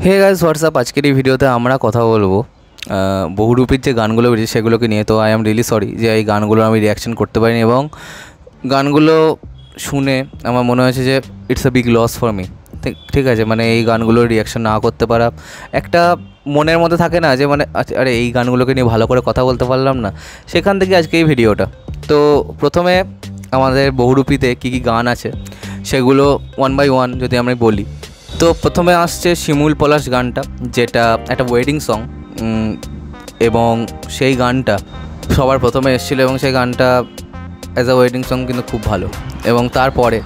Hey guys WhatsApp, আজকের এই ভিডিওতে আমরা কথা বলবো বহুরূপীর যে গানগুলো বেরিয়েছে সেগুলোকে নিয়ে। তো আই এম রিয়েলি সরি যে এই গানগুলো আমি রিয়াকশন করতে পারিনি এবং গানগুলো শুনে আমার মনে হয়েছে যে it's a big loss for me. ঠিক আছে, মানে এই গানগুলোর রিয়াকশন না করতে পারা একটা মনের মধ্যে থাকে না যে মানে আরে এই গানগুলোকে নিয়ে ভালো করে কথা বলতে পারলাম না, সেখান থেকে আজকে এই ভিডিওটা। তো প্রথমে আমাদের বহুরূপীতে কী কী গান আছে সেগুলো ওয়ান বাই ওয়ান যদি আমি বলি, তো প্রথমে আসছে শিমুল পলাশ গানটা, যেটা একটা ওয়েডিং সং এবং সেই গানটা সবার প্রথমে এসেছিলো এবং সেই গানটা অ্যাজ আ ওয়েডিং সং কিন্তু খুব ভালো। এবং তারপরে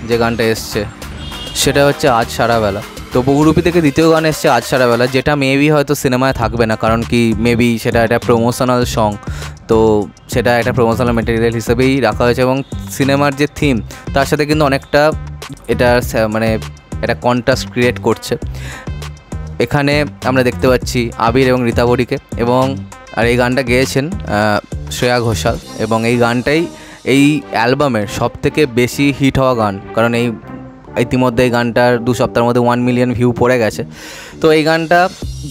যে গানটা এসছে সেটা হচ্ছে আজ সারাবেলা। তো বহুরূপী থেকে দ্বিতীয় গান এসছে আজ সারাবেলা, যেটা মেবি হয়তো সিনেমায় থাকবে না, কারণ কি মেবি সেটা একটা প্রমোশনাল সং, তো সেটা একটা প্রমোশনাল ম্যাটেরিয়াল হিসেবেই রাখা হয়েছে এবং সিনেমার যে থিম তার সাথে কিন্তু অনেকটা এটা মানে একটা কন্ট্রাস্ট ক্রিয়েট করছে। এখানে আমরা দেখতে পাচ্ছি আবির এবং রীতাভরীকে, এবং আর এই গানটা গেয়েছেন শ্রেয়া ঘোষাল, এবং এই গানটাই এই অ্যালবামের সবথেকে বেশি হিট হওয়া গান, কারণ ইতিমধ্যে এই গানটার 2 সপ্তাহের মধ্যে 1 মিলিয়ন ভিউ পড়ে গেছে। তো এই গানটা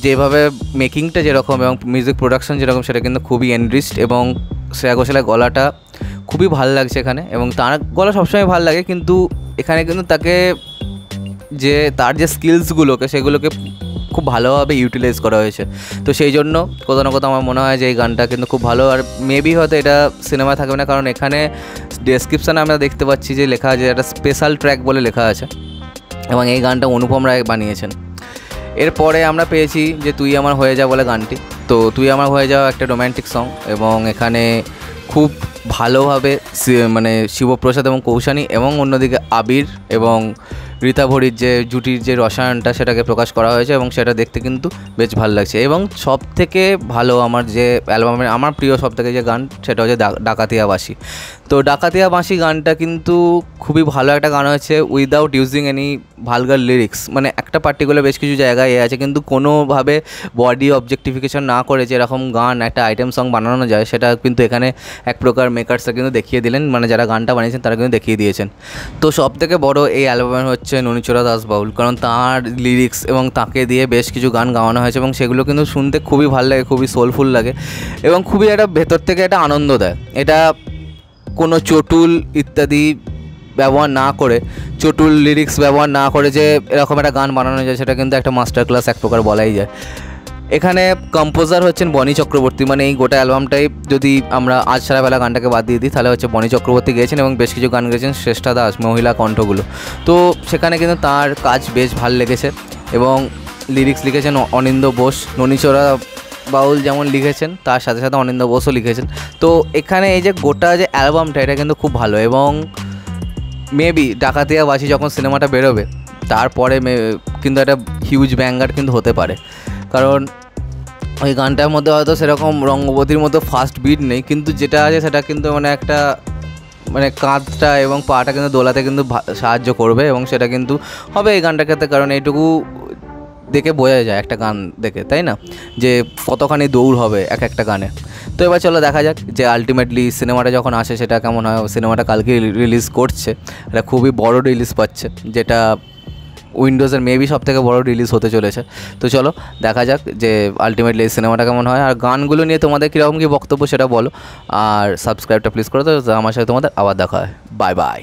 যেভাবে মেকিংটা যেরকম এবং মিউজিক প্রোডাকশন যেরকম সেটা কিন্তু খুবই এনরিচড, এবং শ্রেয়া ঘোষালের গলাটা খুবই ভালো লাগছে এখানে, এবং তার গলা সবসময় ভালো লাগে, কিন্তু এখানে কিন্তু তার যে স্কিলসগুলোকে সেগুলোকে খুব ভালোভাবে ইউটিলাইজ করা হয়েছে। তো সেই জন্য কোথাও না কোথাও আমার মনে হয় যে এই গানটা কিন্তু খুব ভালো, আর মেবি হয়তো এটা সিনেমা থাকবে না, কারণ এখানে ডেসক্রিপশানে আমরা দেখতে পাচ্ছি যে লেখা আছে একটা স্পেশাল ট্র্যাক বলে লেখা আছে, এবং এই গানটা অনুপম রায় বানিয়েছেন। এরপরে আমরা পেয়েছি যে তুই আমার হয়ে যা বলে গানটি। তো তুই আমার হয়ে যাওয়া একটা রোম্যান্টিক সং, এবং এখানে খুব ভালোভাবে মানে শিবপ্রসাদ এবং কৌশানী এবং অন্যদিকে আবির এবং রীতাভরীর যে জুটির যে রসায়নটা সেটাকে প্রকাশ করা হয়েছে, এবং সেটা দেখতে কিন্তু বেশ ভালো লাগছে। এবং সবথেকে ভালো আমার যে অ্যালবামের আমার প্রিয় সবথেকে যে গান সেটা হচ্ছে ডাকাতিয়া বাঁশি। তো ডাকাতিয়া বাঁশি গানটা কিন্তু খুবই ভালো একটা গান হয়েছে without using any vulgar lyrics, মানে একটা পার্টিকুলার বেশ কিছু জায়গায় আছে, কিন্তু কোনোভাবে বডি অবজেক্টিফিকেশন না করে যেরকম গান একটা আইটেম সং বানানো যায় সেটা কিন্তু এখানে এক প্রকার মেকার্সরা কিন্তু দেখিয়ে দিলেন, মানে যারা গানটা বানিয়েছেন তারা কিন্তু দেখিয়ে দিয়েছেন। তো সবথেকে বড় এই অ্যালবামের হচ্ছে ননীচোরা দাস বাউল, কারণ তার লিরিক্স এবং তাকে দিয়ে বেশ কিছু গান গাওয়ানো হয়েছে, এবং সেগুলো কিন্তু শুনতে খুবই ভালো লাগে, খুবই সোলফুল লাগে, এবং খুবই একটা ভেতর থেকে একটা আনন্দ দেয়। এটা কোনো চটুল ইত্যাদি ব্যবহার না করে, চটুল লিরিক্স ব্যবহার না করে যে এরকম একটা গান বানানো যায়, সেটা কিন্তু একটা মাস্টার ক্লাস এক প্রকার বলাই যায়। এখানে কম্পোজার হচ্ছেন বনি চক্রবর্তী, মানে এই গোটা অ্যালবামটাই যদি আমরা আজ সারাবেলা গানটাকে বাদ দিয়ে দিই তাহলে হচ্ছে বনি চক্রবর্তী গেয়েছেন, এবং বেশ কিছু গান গেয়েছেন শ্রেষ্ঠা দাস, মহিলা কণ্ঠগুলো। তো সেখানে কিন্তু তার কাজ বেশ ভালো লেগেছে, এবং লিরিক্স লিখেছেন অনিন্দ্য বোস। ননীচোরা বাউল যেমন লিখেছেন তার সাথে সাথে অনিন্দ্য বোসও লিখেছেন। তো এখানে এই যে গোটা যে অ্যালবামটা এটা কিন্তু খুব ভালো, এবং মেবি ডাকাতিয়া বাঁশি যখন সিনেমাটা বেরোবে তারপরে কিন্তু একটা হিউজ ব্যাঙ্গার কিন্তু হতে পারে, কারণ ওই গানটার মধ্যে হয়তো সেরকম রঙ্গবতীর মতো ফাস্ট বিট নেই, কিন্তু যেটা আছে সেটা কিন্তু মানে একটা মানে কাঁধটা এবং পাটা কিন্তু দোলাতে কিন্তু সাহায্য করবে, এবং সেটা কিন্তু হবে এই গানটার ক্ষেত্রে, কারণ এইটুকু দেখে বোঝা যায় একটা গান দেখে, তাই না, যে কতখানি দৌড় হবে একটা গানে। তো এবার চলো দেখা যাক যে আলটিমেটলি সিনেমাটা যখন আসে সেটা কেমন হয়। সিনেমাটা কালকে রিলিজ করছে, এটা খুবই বড় রিলিজ পাচ্ছে, যেটা উইন্ডোজের মেবি সব থেকে বড় রিলিজ হতে চলেছে। তো চলো দেখা যাক যে আলটিমেটলি এই সিনেমাটা কেমন হয়, আর গানগুলো নিয়ে তোমাদের কীরকম কী বক্তব্য সেটা বলো, আর সাবস্ক্রাইবটা প্লিজ করো। তো আমার সাথে তোমাদের আবার দেখা হয়, বাই বাই।